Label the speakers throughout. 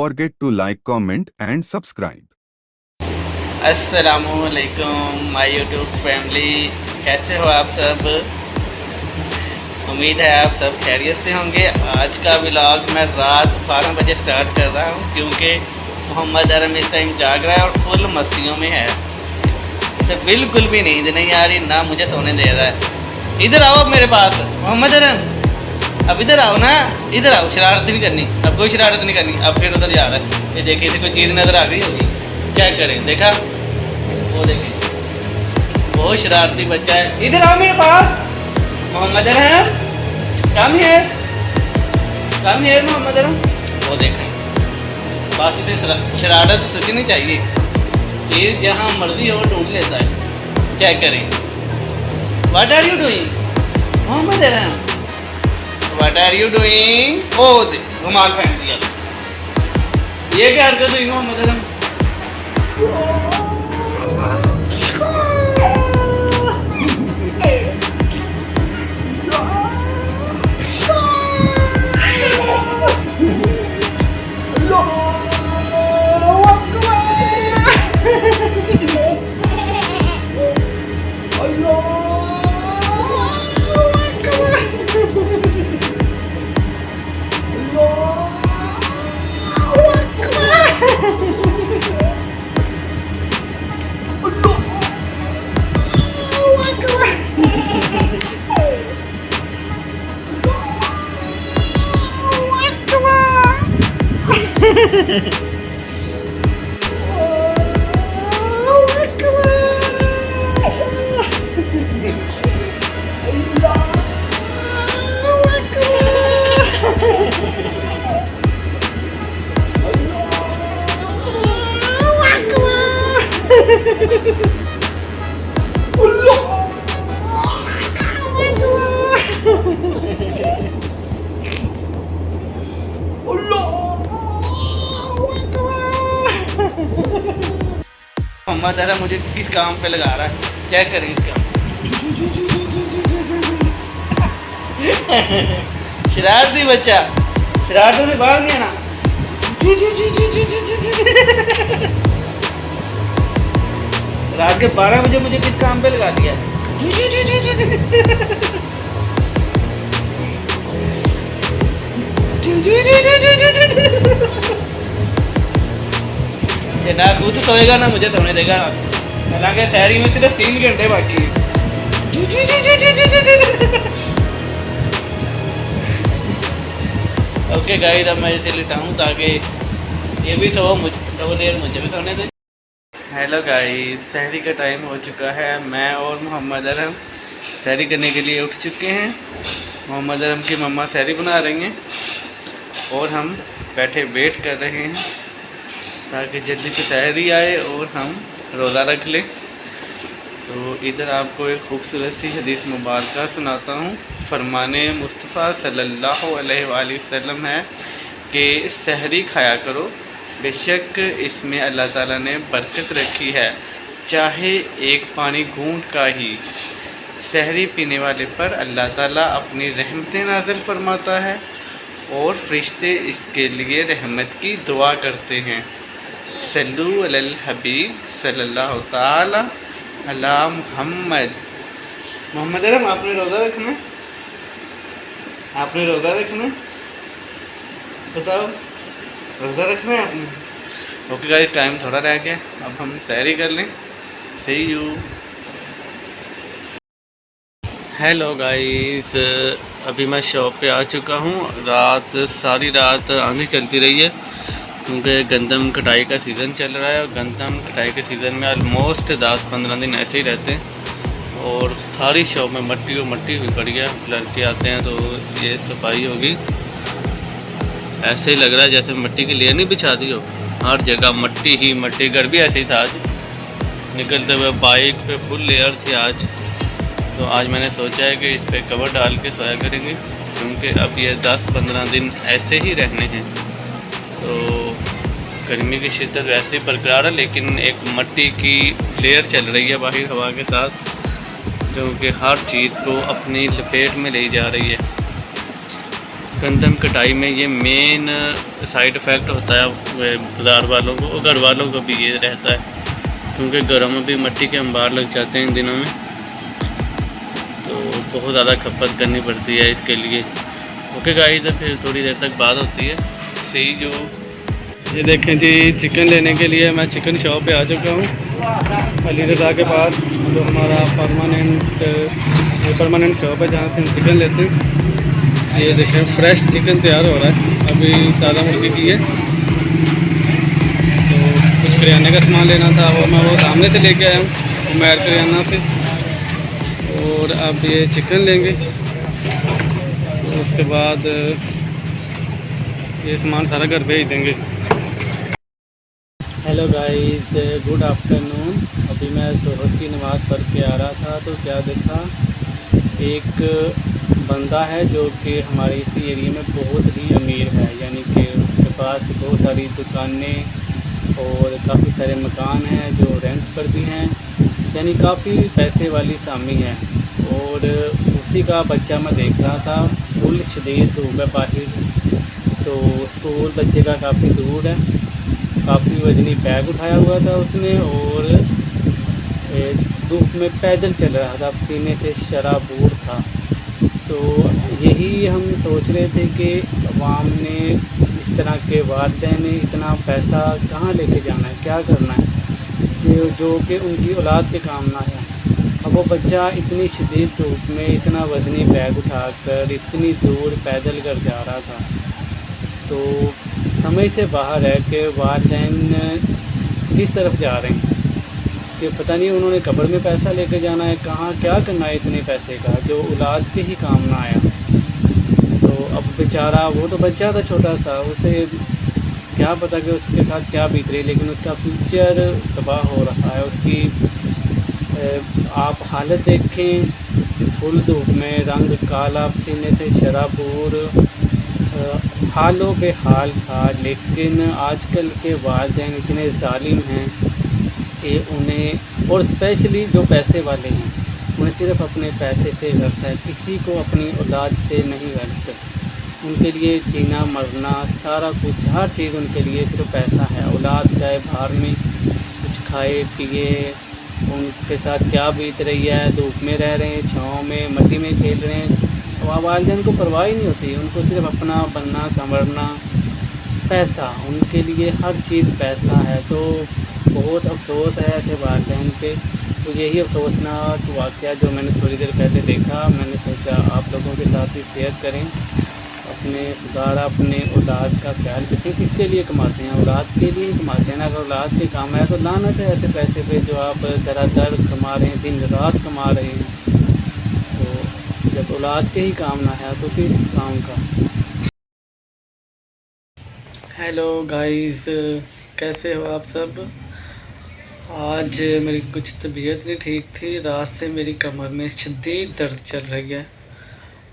Speaker 1: forget to like, comment and subscribe.
Speaker 2: अस्सलामुअलैकुम my YouTube family, कैसे हो आप सब। उम्मीद है आप सब खैरियत से होंगे। आज का व्लॉग मैं रात 12 बजे स्टार्ट कर रहा हूँ क्योंकि मोहम्मद अरम इस टाइम जाग रहा है और फुल मस्तियों में है। तो बिल्कुल भी नींद नहीं आ रही, ना मुझे सोने दे रहा है। इधर आओ अब मेरे पास मोहम्मद अरम, अब इधर आओ ना, इधर आओ। शरारत नहीं करनी, अब कोई शरारत नहीं करनी। अब फिर उधर जा रहा है। ये देखिए इसे कोई चीज़ नज़र आ गई होगी, क्या करें। देखा, वो देखिए बहुत शरारती बच्चा है। इधर आओ मेरे पास मोहम्मद अरम, कम है मोहम्मद अरम। वो देखें, बस इसे शरारत सोचनी चाहिए। चीज़ जहाँ मर्जी हो ढूंढ लेता है, क्या करें। What are you doing Mohammad Aram, what are you doing. ओ रुमाल पहन दिया, ये क्या हरकत हुई मोहम्मद अरम। मोहम्मद अरम मुझे किस काम पे लगा रहा है, चेक करें इसका। शरारती बच्चा, शरारतों से बाहर नहीं आना। रात के 12 बजे मुझे किस काम पे लगा दिया। ये ना खुद सोएगा ना मुझे सोने देगा। हालांकि शहरी में सिर्फ 3 घंटे बाकी है। ओके गाइस, अब मैं इसे लिटाऊँ ताकि ये भी सो देर मुझे भी सोने दे। हेलो गाइस, सहरी का टाइम हो चुका है। मैं और मोहम्मद अरम सहरी करने के लिए उठ चुके हैं। मोहम्मद अरम की मम्मा सहरी बना रही हैं और हम बैठे वेट कर रहे हैं ताकि जल्दी से सहरी आए और हम रोज़ा रख लें। तो इधर आपको एक ख़ूबसूरत सी हदीस मुबारक सुनाता हूँ। फरमाने मुस्तफ़ा सल्लल्लाहु अलैहि वसल्लम है कि सहरी खाया करो, बेशक इसमें अल्लाह ताला ने बरकत रखी है, चाहे एक पानी घूंट का ही। सहरी पीने वाले पर अल्लाह ताला अपनी रहमतें नाज़िल फरमाता है और फरिश्ते इसके लिए रहमत की दुआ करते हैं। सल्लु अलल हबीब सल्लल्लाहु ताला अला मुहम्मद। मोहम्मद अरम, आपने रोज़ा रखना है, आपने रोज़ा रखना है, बताओ रोज़ा रखना है आपने। ओके गाइस, टाइम थोड़ा रह गया, अब हम सहरी कर लें। सी यू। हेलो गाइस, अभी मैं शॉप पे आ चुका हूँ। सारी रात आंधी चलती रही है क्योंकि गंदम कटाई का सीज़न चल रहा है और गंदम कटाई के सीज़न में ऑलमोस्ट 10-15 दिन ऐसे ही रहते हैं और सारी शॉप में मट्टी और मट्टी हुई पड़ी है। लड़के आते हैं तो ये सफाई होगी। ऐसे ही लग रहा है जैसे मिट्टी की लेयर नहीं बिछा दी हो, हर जगह मट्टी ही मट्टी। घर भी ऐसे ही था, आज निकलते हुए बाइक पे फुल लेयर थी आज। तो आज मैंने सोचा है कि इस पर कवर डाल के सोया करेंगे क्योंकि अब ये 10-15 दिन ऐसे ही रहने हैं। तो गर्मी की शिद्दत वैसे ही बरकरार है, लेकिन एक मट्टी की लेयर चल रही है बाहर हवा के साथ, जो कि हर चीज़ को अपनी लपेट में ले जा रही है। गंदम कटाई में ये मेन साइड इफ़ेक्ट होता है बाज़ार वालों को और घर वालों को भी ये रहता है, क्योंकि घरों में भी मिट्टी के अंबार लग जाते हैं इन दिनों में, तो बहुत ज़्यादा खपत करनी पड़ती है इसके लिए। ओके गाइस, तो फिर थोड़ी देर तक बात होती है। सही जो ये देखें जी, चिकन लेने के लिए मैं चिकन शॉप पे आ चुका हूँ, अली रज़ा के पास, जो हमारा परमानेंट शॉप है जहाँ से हम चिकन लेते हैं। ये देखें फ्रेश चिकन तैयार हो रहा है, अभी ताज़ा मुर्गी की है। तो कुछ करियाने का सामान लेना था और मैं वो सामने से लेके आया हूँ उमैर करियाना से, और अब ये चिकन लेंगे। तो उसके बाद ये सामान सारा घर भेज देंगे। Hello guys, good afternoon. अभी मैं ज़ोहर की नमाज़ पढ़ के आ रहा था तो क्या देखा, एक बंदा है जो कि हमारे इसी एरिया में बहुत ही अमीर है, यानी कि उसके पास बहुत सारी दुकानें और काफ़ी सारे मकान हैं जो रेंट पर भी हैं, यानी काफ़ी पैसे वाली सामी है। और उसी का बच्चा मैं देख रहा था, फुल शदीद धूप है बाहर, तो स्कूल बच्चे का काफ़ी दूर है, काफ़ी वजनी बैग उठाया हुआ था उसने और धूप में पैदल चल रहा था, पसीने से शराबूर था। तो यही हम सोच रहे थे कि अवाम ने इस तरह के वालिदैन ने इतना पैसा कहाँ लेके जाना है, क्या करना है जो कि उनकी औलाद के काम ना है। अब वो बच्चा इतनी शदीद धूप में इतना वजनी बैग उठाकर इतनी दूर पैदल कर जा रहा था, तो समझ से बाहर है कि वालिदैन किस तरफ जा रहे हैं, कि पता नहीं उन्होंने कब्र में पैसा लेकर जाना है, कहाँ क्या करना है इतने पैसे का जो औलाद के ही काम ना आया। तो अब बेचारा, वो तो बच्चा था छोटा सा, उसे क्या पता कि उसके साथ क्या बीत रही, लेकिन उसका फ्यूचर तबाह हो रहा है। उसकी आप हालत देखें, फुल धूप में, रंग काला, पसीने से शराबूर, हालों बेहाल था। लेकिन आजकल के वालिदैन इतने जालिम हैं कि उन्हें, और स्पेशली जो पैसे वाले हैं, उन्हें सिर्फ़ अपने पैसे से गर्ज है, किसी को अपनी औलाद से नहीं गर्ज। उनके लिए जीना मरना सारा कुछ, हर चीज़ उनके लिए सिर्फ पैसा है। औलाद चाहे बाहर में कुछ खाए पिए, उनके साथ क्या बीत रही है, धूप में रह रहे हैं, छाँव में, मट्टी में खेल रहे हैं, वालिदैन को परवाह ही नहीं होती, उनको सिर्फ अपना बनना संवरना, पैसा, उनके लिए हर चीज़ पैसा है। तो बहुत अफसोस है ऐसे वालिदैन पे। तो यही अफसोसनाक वाक़या जो मैंने थोड़ी देर पहले देखा, मैंने सोचा आप लोगों के साथ ही शेयर करें। अपने खुदारा अपने औलाद का ख्याल रखें। किसके लिए कमाते हैं? औलाद के लिए कमाते हैं ना। अगर औलाद के काम है तो लानत है ऐसे पैसे पे जो आप धड़ाधड़ कमा रहे हैं, दिन रात कमा रहे हैं। तो जब औलाद के ही काम ना है तो किस काम का। हेलो गाइस, कैसे हो आप सब? आज मेरी कुछ तबीयत नहीं ठीक थी, रात से मेरी कमर में शदीद दर्द चल रही है।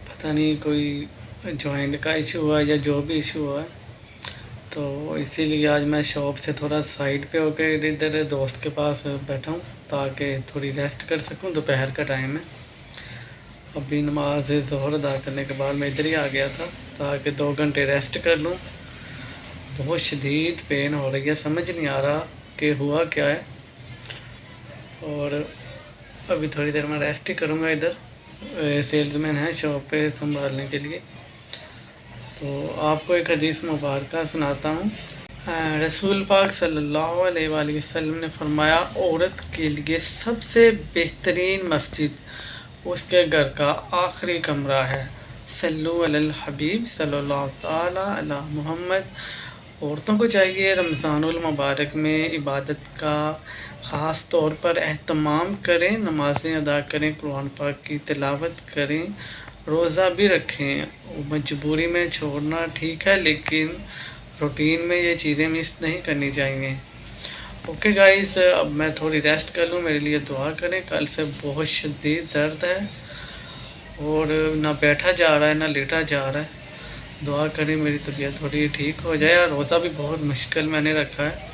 Speaker 2: पता नहीं कोई जॉइंट का इशू हुआ या जो भी इशू हुआ, तो इसीलिए आज मैं शॉप से थोड़ा साइड पे होकर इधर दोस्त के पास बैठा हूँ ताकि थोड़ी रेस्ट कर सकूँ। दोपहर का टाइम है, अभी नमाज ज़ोहर अदा करने के बाद मैं इधर ही आ गया था ताकि 2 घंटे रेस्ट कर लूँ। बहुत शदीद पेन हो रही है, समझ नहीं आ रहा कि हुआ क्या है। और अभी थोड़ी देर में रेस्ट ही करूँगा। इधर सेल्समैन है शॉप पे संभालने के लिए। तो आपको एक हदीस मुबारक सुनाता हूँ। रसूल पाक सल्लल्लाहु अलैहि वसल्लम ने फरमाया, औरत के लिए सबसे बेहतरीन मस्जिद उसके घर का आखिरी कमरा है। सल्लु अलल हबीब सल्लल्लाहु ताला अला मुहम्मद। औरतों को चाहिए रमज़ानुल मुबारक में इबादत का ख़ास तौर पर एहतमाम करें, नमाज़ें अदा करें, कुरान पाक की तिलावत करें, रोज़ा भी रखें। मजबूरी में छोड़ना ठीक है, लेकिन रूटीन में ये चीज़ें मिस नहीं करनी चाहिए। ओके गाइस, अब मैं थोड़ी रेस्ट कर लूँ, मेरे लिए दुआ करें। कल से बहुत शदीद दर्द है और ना बैठा जा रहा है ना लेटा जा रहा है। दुआ करें मेरी तबीयत थोड़ी ठीक हो जाए। रोज़ा भी बहुत मुश्किल मैंने रखा है,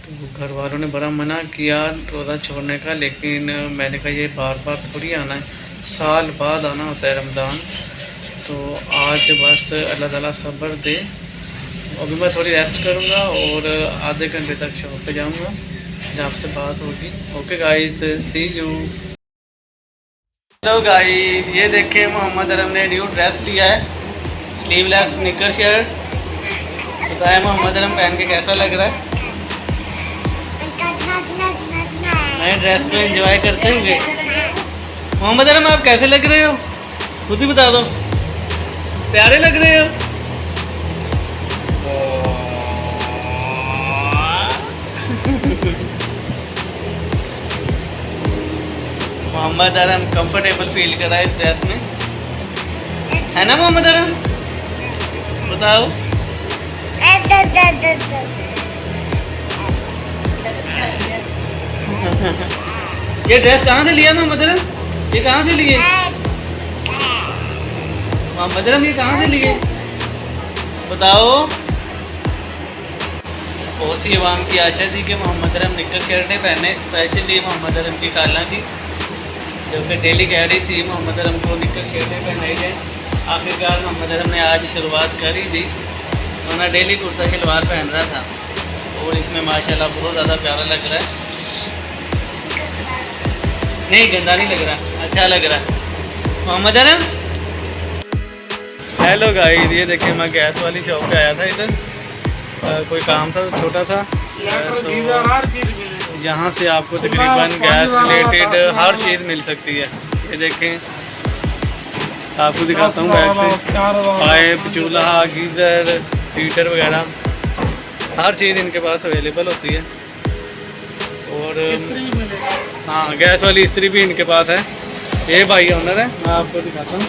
Speaker 2: तो घर वालों ने बड़ा मना किया रोज़ा छोड़ने का, लेकिन मैंने कहा ये बार बार थोड़ी आना है, साल बाद आना होता है रमज़ान। तो आज बस अल्लाह ताला सब्र दे। अभी मैं थोड़ी रेस्ट करूँगा और आधे घंटे तक शॉप पे जाऊँगा, जहाँ आपसे बात होगी। Okay guys, see you. Hello guys, ये देखें मोहम्मद अरम ने न्यू ड्रेस लिया है, स्लीवलेस स्निकर शर्ट। बताया मोहम्मद अरम पहन के कैसा लग रहा है? नए ड्रेस को एंजॉय करते होंगे। मोहम्मद अरम आप कैसे लग रहे हो, खुद ही बता दो। प्यारे लग रहे हो। मोहम्मद अरम कंफर्टेबल फील कर रहा है इस ड्रेस में, है ना मोहम्मद अरम? बताओ। ये ड्रेस कहाँ से लिया मोहम्मद अरम? ये कहाँ से लिए मोहम्मद अरम? ये कहाँ से लिए बताओ। बहुत सी अवाम की आशा थी कि मोहम्मद अरम निकर शर्टें पहने, स्पेशली मोहम्मद अरम की खाला थी जो कि डेली कह रही थी मोहम्मद अरम को निकर शर्टें पहनाई जाए। आखिरकार मोहम्मद अरम ने आज शुरुआत कर ही दी, वरना डेली कुर्ता शलवार पहन रहा था और इसमें माशाल्लाह बहुत ज़्यादा प्यारा लग रहा है। नहीं, गंदा नहीं लग रहा, अच्छा लग रहा है मोहम्मद अरम। हेलो गाइस, ये देखिए मैं गैस वाली शॉप पे आया था। इधर कोई काम था छोटा सा, तो यहाँ से आपको तकरीबन गैस रिलेटेड हर चीज़ मिल सकती है। ये देखें, आपको दिखाता हूँ बैग से। पाइप, चूल्हा, गीज़र, हीटर वगैरह हर चीज़ इनके पास अवेलेबल होती है। और हाँ, गैस वाली इस्त्री भी इनके पास है। ये भाई ओनर है, मैं आपको दिखाता हूँ।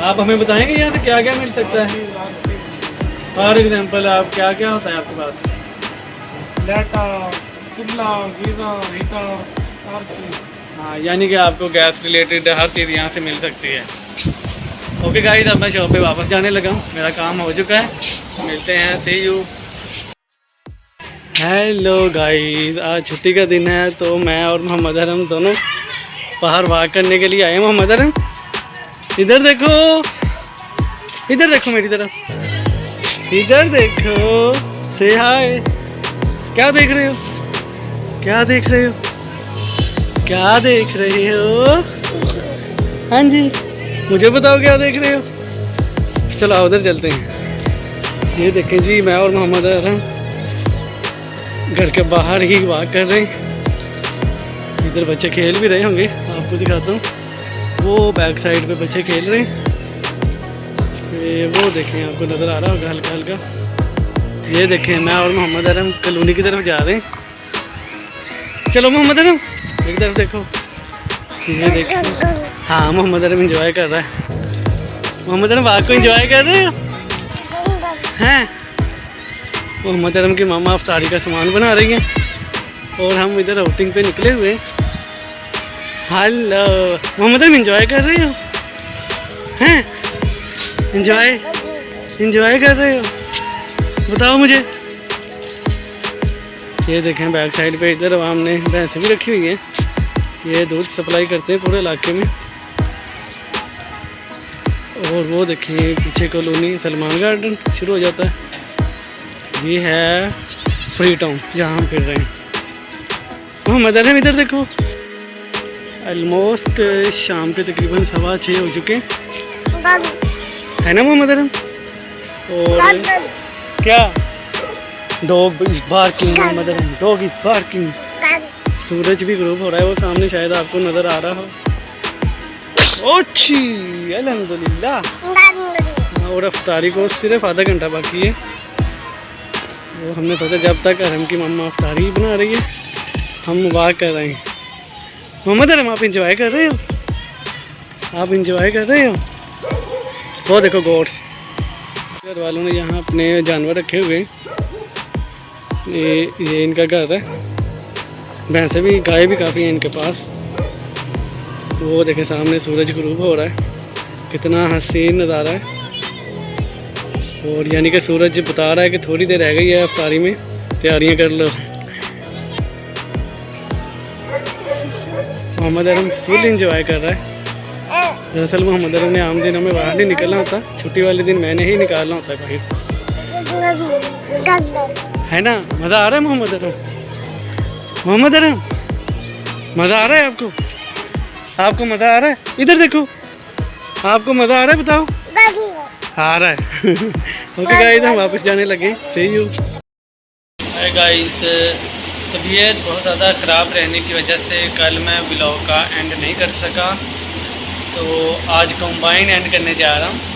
Speaker 2: आप हमें बताएंगे यहाँ से क्या क्या मिल सकता है? फॉर एग्जांपल, आप क्या क्या होता है आपके पास?
Speaker 3: लेटर, चूल्हा, गीज़र, हीटर, हर चीज़।
Speaker 2: हाँ, यानी कि आपको गैस रिलेटेड हर चीज़ यहाँ से मिल सकती है। ओके गाइस, अब मैं शॉप पे वापस जाने लगा हूँ, मेरा काम हो चुका है। मिलते हैं, सी यू। हेलो गाइस, आज छुट्टी का दिन है तो मैं और मोहम्मद अरम दोनों बाहर वॉक करने के लिए आए। मोहम्मद अरम इधर देखो, इधर देखो मेरी तरफ, इधर देखो, से हाय। क्या देख रहे हो? क्या देख रहे हो? क्या देख रहे हो? हाँ जी, मुझे बताओ क्या देख रहे हो। चलो उधर चलते हैं। ये देखें जी, मैं और मोहम्मद अरम घर के बाहर ही वॉक कर रहे हैं। इधर बच्चे खेल भी रहे होंगे, आपको दिखाता हूँ। वो बैक साइड पे बच्चे खेल रहे हैं, ये वो देखें, आपको नज़र आ रहा होगा हल्का हल्का। ये देखें, मैं और मोहम्मद अरम कॉलोनी की तरफ जा रहे हैं। चलो मोहम्मद अरम, एक तरफ देखो। ये देखें, हाँ मोहम्मद अरम इंजॉय कर रहा है। मोहम्मद अरम वॉक को इंजॉय कर रहे हो हैं? मोहम्मद अरम की मामा अफ्तारी का सामान बना रही हैं और हम इधर आउटिंग पे निकले हुए हैं। हेलो मोहम्मद अरम, इंजॉय कर रहे हो हैं? इंजॉय कर रहे हो? बताओ मुझे। ये देखें, बैक साइड पे इधर हमने भैंसें भी रखी हुई हैं, ये दूध सप्लाई करते हैं पूरे इलाके में। और वो देखें, पीछे कॉलोनी सलमान गार्डन शुरू हो जाता है। ये है फ्री टाउन जहाँ हम फिर रहे हैं। मोहम्मद अरम इधर देखो, ऑलमोस्ट शाम के तकरीबन 6:15 हो चुके है ना मोहम्मद अरम? और क्या dog is barking Mohammad Aram, dog is barking. Suraj भी ग्रूप हो रहा है, वो सामने शायद आपको नज़र आ रहा हो। ओछी अल्हम्दुलिल्लाह। और अफ्तारी को सिर्फ आधा घंटा बाकी है, वो हमने सोचा जब तक अरम की मम्मा अफ्तारी बना रही है हम वॉक कर रहे हैं। मोहम्मद अरम, आप इंजॉय कर रहे हो? आप इंजॉय कर रहे हो? वो देखो गोट्स, घर वालों ने यहाँ अपने जानवर रखे हुए हैं। ये इनका घर है, भैंसें भी, गाय भी काफ़ी हैं इनके पास। वो देखें, सामने सूरज ग्रूब हो रहा है, कितना हसीन नज़ारा है। और यानी कि सूरज बता रहा है कि थोड़ी देर रह गई है अफ्तारी में, तैयारियां कर लो। मोहम्मद अरम फुल इंजॉय कर रहा है। दरअसल मोहम्मद अरम ने आम दिनों में बाहर नहीं निकलना होता, छुट्टी वाले दिन मैंने ही निकालना होता है बाहर, है ना। मज़ा आ रहा है मोहम्मद अरम? मोहम्मद अरम मज़ा आ रहा है आपको? आपको मज़ा आ रहा है? इधर देखो, आपको मज़ा आ रहा है? बताओ। आ रहा है। ओके गाइस, हम वापस जाने लगे। सी यू। हाय गाइस, तबीयत बहुत ज़्यादा ख़राब रहने की वजह से कल मैं ब्लॉग का एंड नहीं कर सका, तो आज कंबाइन एंड करने जा रहा हूँ।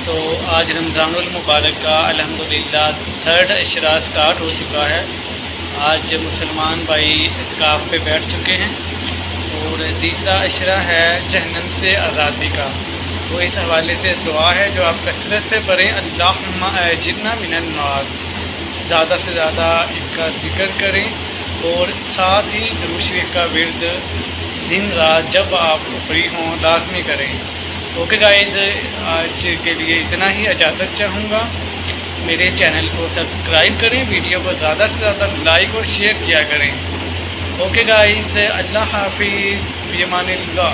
Speaker 2: तो आज रमज़ानुल मुबारक का अल्हम्दुलिल्लाह 3rd इशरा स्टार्ट हो चुका है। आज मुसलमान भाई इत्काफ़ पे बैठ चुके हैं और तीसरा इशरा है जहन्नम से आज़ादी का। तो इस हवाले से दुआ है जो आप कसरत से पढ़ें, अल्लाहुम्मा अजिरना मिनन नार, ज़्यादा से ज़्यादा इसका जिक्र करें और साथ ही दुरूद शरीफ का विर्द दिन रात जब आप फ्री हों लाजमी करें। ओके गाइस, आज के लिए इतना ही, इजाज़त चाहूँगा। मेरे चैनल को सब्सक्राइब करें, वीडियो को ज़्यादा से ज़्यादा लाइक और शेयर किया करें। ओके गाइस, अल्लाह हाफिज़, फ़ी अमानिल्लाह।